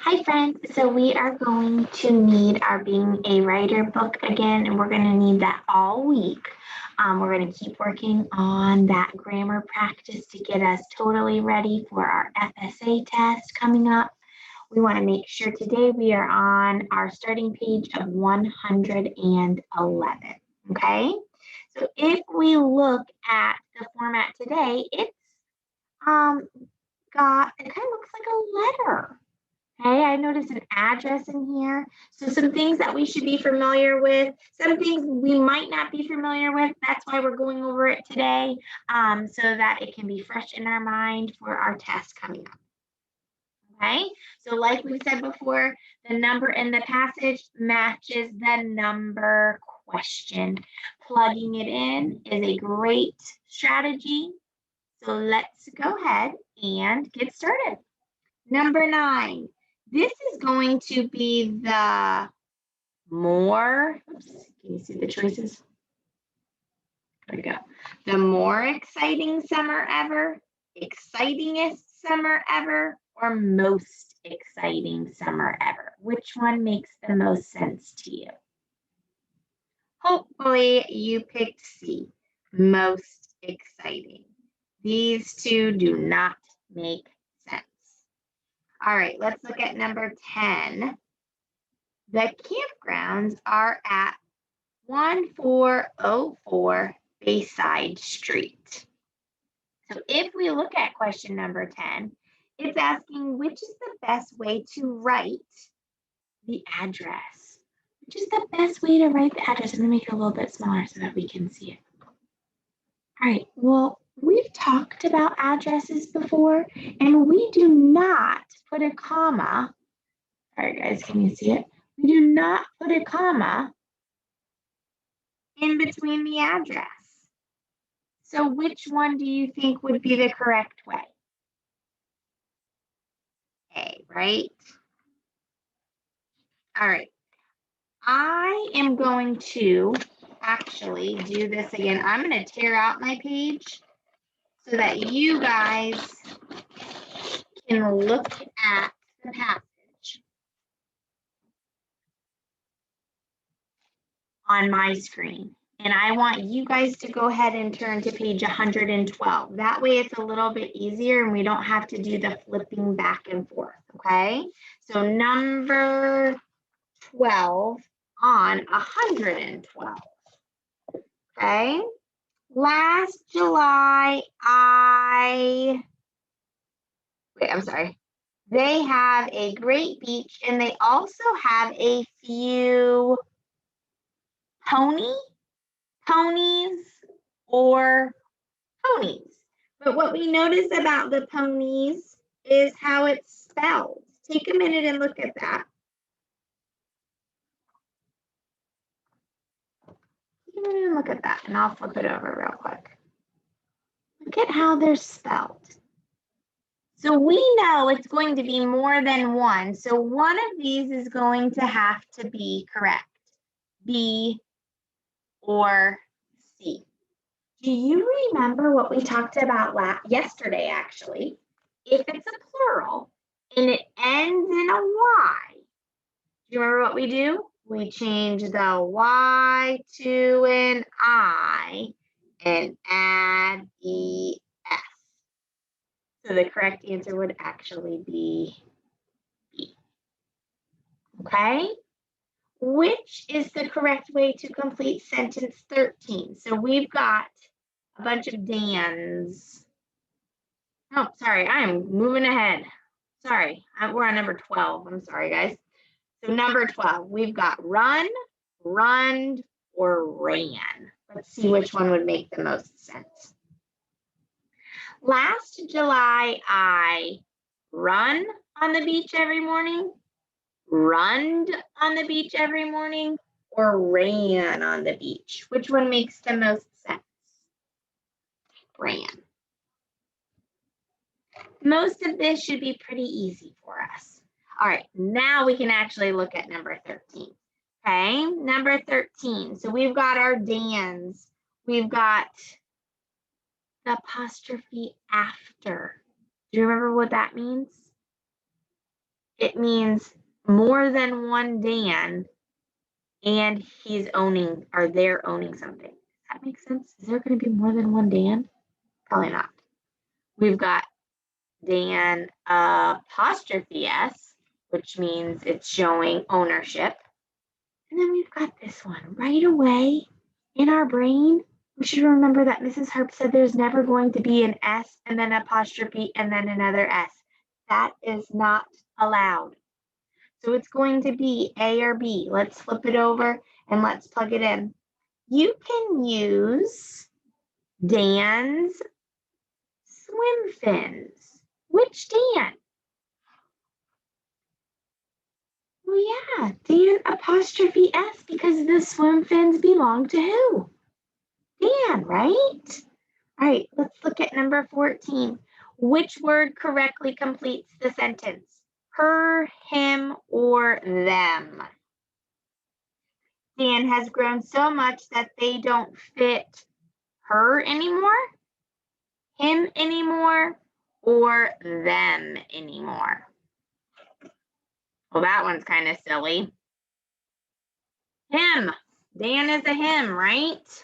Hi friends, so we are going to need our Being a Writer book again, and we're going to need that all week. We're going to keep working on that grammar practice to get us totally ready for our FSA test coming up. We want to make sure today we are on our starting page of 111, okay? So if we look at the format today, it's it kind of looks like a letter. Okay, I noticed an address in here. So some things that we should be familiar with, some things we might not be familiar with. That's why we're going over it today, so that it can be fresh in our mind for our test coming up. Okay, so like we said before, the number in the passage matches the number question. Plugging it in is a great strategy. So let's go ahead and get started. Number 9. This is going to be the more, oops, can you see the choices? There we go. The more exciting summer ever, excitingest summer ever, or most exciting summer ever? Which one makes the most sense to you? Hopefully you picked C, most exciting. These two do not make sense. All right, let's look at number 10. The campgrounds are at 1404 Bayside Street. So if we look at question number 10, it's asking which is the best way to write the address. Which is the best way to write the address? I'm going to make it a little bit smaller so that we can see it. All right, well, we've talked about addresses before, and we do not put a comma. All right, guys, can you see it? We do not put a comma in between the address. So which one do you think would be the correct way? A, right? All right. I am going to actually do this again. I'm going to tear out my page so that you guys can look at the passage on my screen. And I want you guys to go ahead and turn to page 112. That way it's a little bit easier and we don't have to do the flipping back and forth, okay? So number 12 on 112, okay? Last July, they have a great beach and they also have a few ponies or ponies. But what we notice about the ponies is how it's spelled. Take a minute and look at that. Take a minute and look at that, and I'll flip it over real quick. Look at how they're spelled. So we know it's going to be more than one. So one of these is going to have to be correct. B or C. Do you remember what we talked about yesterday, actually? If it's a plural and it ends in a Y, do you remember what we do? We change the Y to an I and add ES. So the correct answer would actually be B. Okay? Which is the correct way to complete sentence 13? So we've got a bunch of Dans. Oh, sorry, I am moving ahead. Sorry, we're on number 12. I'm sorry, guys. So number 12, we've got run, runned, or ran. Let's see which one would make the most sense. Last July, I run on the beach every morning, runned on the beach every morning, or ran on the beach. Which one makes the most sense? Ran. Most of this should be pretty easy for us. All right, now we can actually look at number 13. Okay, number 13. So we've got our Dans. We've got the apostrophe after. Do you remember what that means? it means more than one Dan, and he's owning, or they're owning something. Does that make sense? Is there going to be more than one Dan? Probably not. We've got Dan apostrophe S, which means it's showing ownership. And then we've got this one right away in our brain. We should remember that Mrs. Harp said there's never going to be an S and then apostrophe and then another S. That is not allowed. So it's going to be A or B. Let's flip it over and let's plug it in. You can use Dan's swim fins. Which Dan? Well, yeah, Dan apostrophe S, because the swim fins belong to who? Dan, right? All right, let's look at number 14. Which word correctly completes the sentence? Her, him, or them? Dan has grown so much that they don't fit her anymore, him anymore, or them anymore. Well, that one's kind of silly. Him. Dan is a him, right?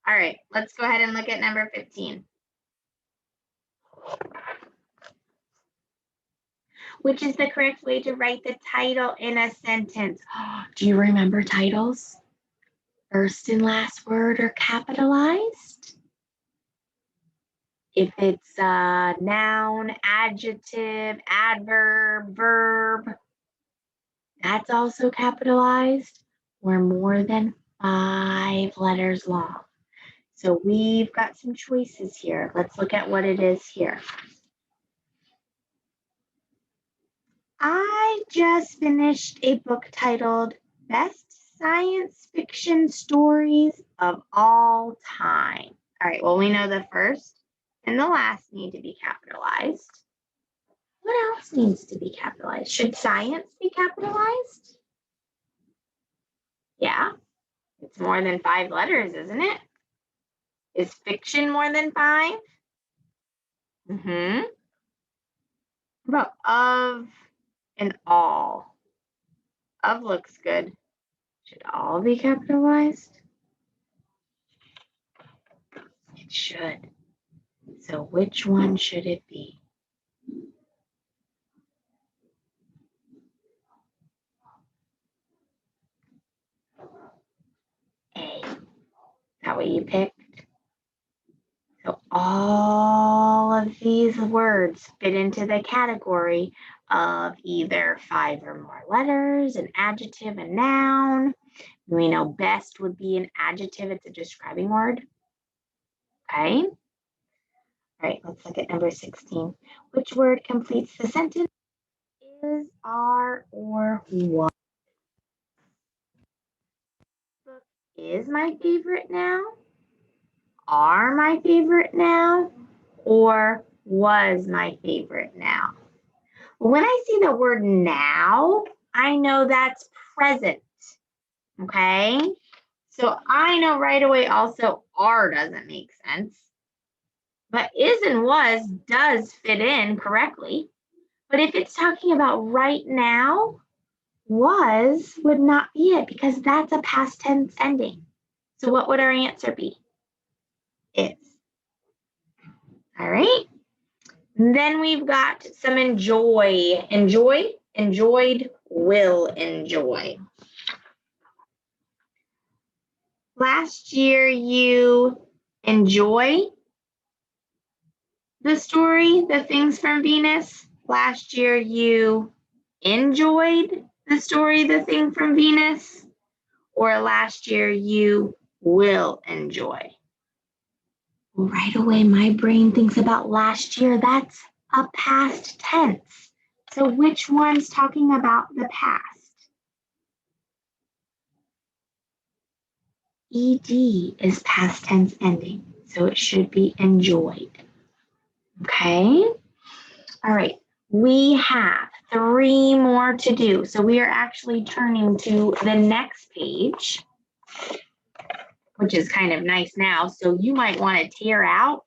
All right, let's go ahead and look at number 15. Which is the correct way to write the title in a sentence? Do you remember titles? First and last word are capitalized. If it's a noun, adjective, adverb, verb, that's also capitalized. We're more than 5 letters long. So we've got some choices here. Let's look at what it is here. I just finished a book titled Best Science Fiction Stories of All Time. All right, well, we know the first and the last need to be capitalized. What else needs to be capitalized? Should science be capitalized? Yeah, it's more than 5 letters, isn't it? Is fiction more than 5? Mm-hmm. What about of and all? Of looks good. Should all be capitalized? It should. So which one should it be? A. Is that what you picked? So all of these words fit into the category of either 5 or more letters, an adjective, a noun. We know best would be an adjective. It's a describing word. Okay. All right, let's look at number 16. Which word completes the sentence? Is, are, or was. Is my favorite now? Are my favorite now? Or was my favorite now? When I see the word now, I know that's present. Okay? So I know right away also are doesn't make sense. But is and was does fit in correctly. But if it's talking about right now, was would not be it because that's a past tense ending. So what would our answer be? Is. All right. And then we've got some enjoy. Enjoy, enjoyed, will enjoy. Last year you enjoy the story, The Things from Venus. Last year you enjoyed the story, The Thing from Venus. Or last year you will enjoy. Right away, my brain thinks about last year. That's a past tense. So which one's talking about the past? ED is past tense ending, so it should be enjoyed. Okay? All right, we have 3 more to do. So we are actually turning to the next page, which is kind of nice now. So you might want to tear out.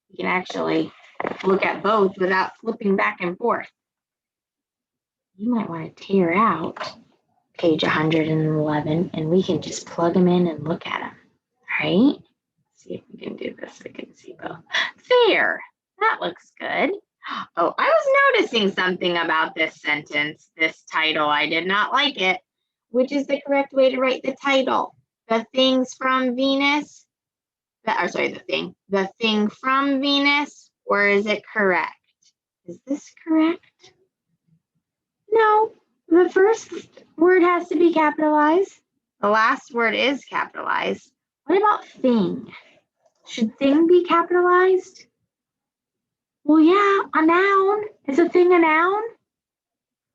You can actually look at both without flipping back and forth. you might want to tear out page 111 and we can just plug them in and look at them. All right? See if we can do this. We can see both. There. That looks good. Oh, I was noticing something about this sentence, this title. I did not like it. Which is the correct way to write the title? The things from Venus? The thing from Venus? Or is it correct? Is this correct? No. The first word has to be capitalized. The last word is capitalized. What about thing? Should thing be capitalized? Well, yeah, a noun. Is a thing a noun?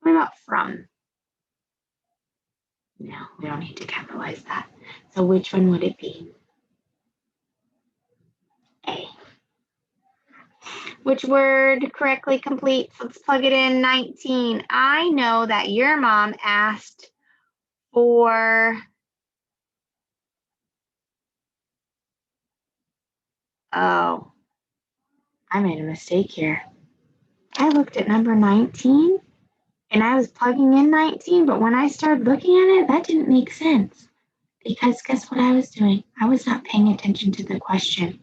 What about from? No, we don't need to capitalize that. So which one would it be? A. Which word correctly completes? Let's plug it in. 19. I know that your mom asked for... Oh, I made a mistake here. I looked at number 19 and I was plugging in 19, but when I started looking at it, that didn't make sense. Because guess what I was doing? I was not paying attention to the question.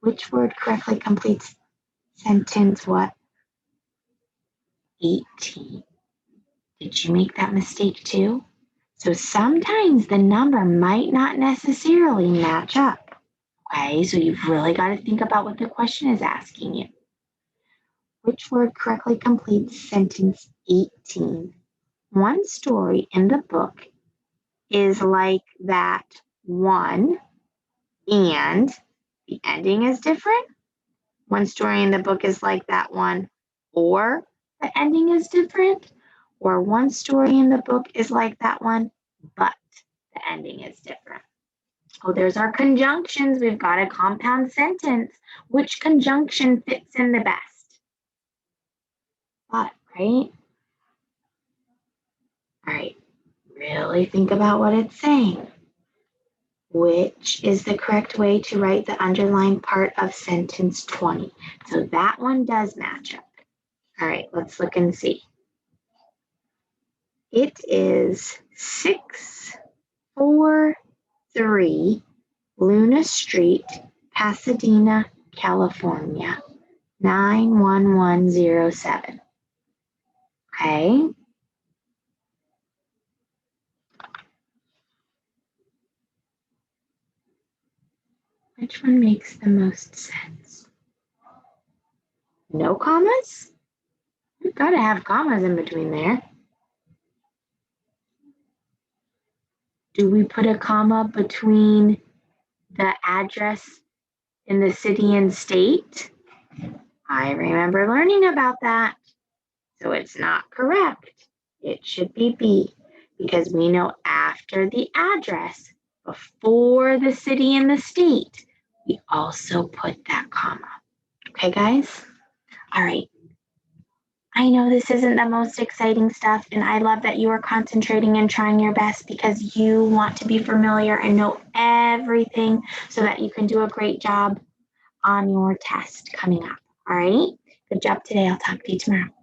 Which word correctly completes sentence what? 18. Did you make that mistake too? So sometimes the number might not necessarily match up. Okay, so you've really got to think about what the question is asking you. Which word correctly completes sentence 18? One story in the book is like that one, and the ending is different. One story in the book is like that one, or the ending is different. Or one story in the book is like that one, but the ending is different. Oh, there's our conjunctions. We've got a compound sentence. Which conjunction fits in the best? But, right? All right, really think about what it's saying. Which is the correct way to write the underlined part of sentence 20? So that one does match up. All right, let's look and see. It is 643 Luna Street, Pasadena, California, 91107. Okay. Which one makes the most sense? No commas? We've got to have commas in between there. Do we put a comma between the address in the city and state? I remember learning about that. So it's not correct. It should be B, because we know after the address, before the city and the state, we also put that comma. Okay, guys? All right. I know this isn't the most exciting stuff, and I love that you are concentrating and trying your best because you want to be familiar and know everything so that you can do a great job on your test coming up. All right? Good job today. I'll talk to you tomorrow.